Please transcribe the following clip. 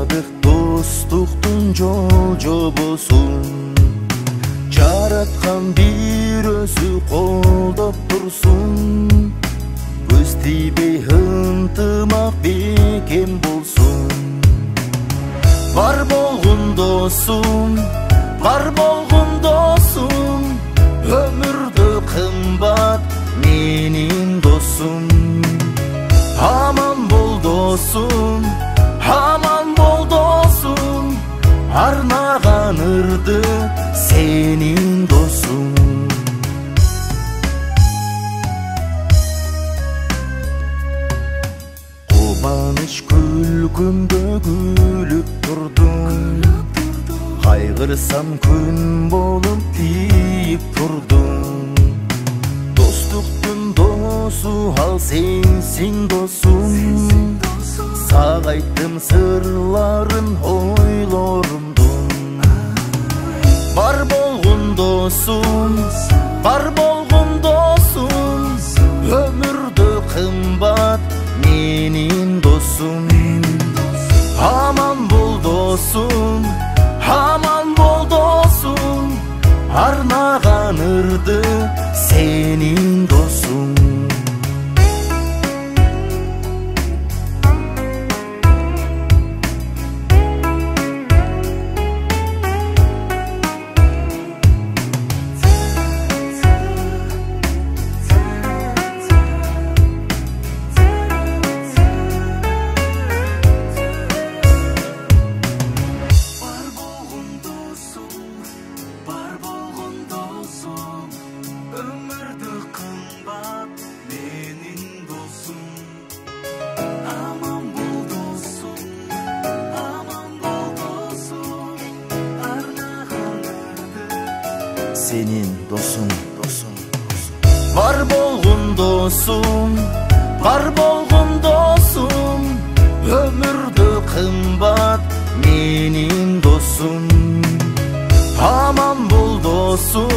Yaşadık dostluktun jol jobosун. Жараткан bir өзү колдоп турсун. Көз тийбей ынтымак бекем болсун. Бар болгон досум, бар болгон досум, өмүрдө кымбат менин досум. Aman bol dosum, aman bol dosum, arnağan ırdı senin dosum. Кубаныч күлкүмдө күлүп турдум, кайгырсам күн болуп тийип турдум. Достуктун досу ал сенсиң досум, сага айттым сырларын ойлорумдун. Бар болгон досум, бар болгон досум, өмүрдө кымбат менин досум. Aman bol dosum, aman bol dosum, arnağan ırdı senin dosum. Senin dosun, dosun, dosun. Var болгон dosum, var болгон dosum, ömürde kımbat menin dosum. Aman bol dosum,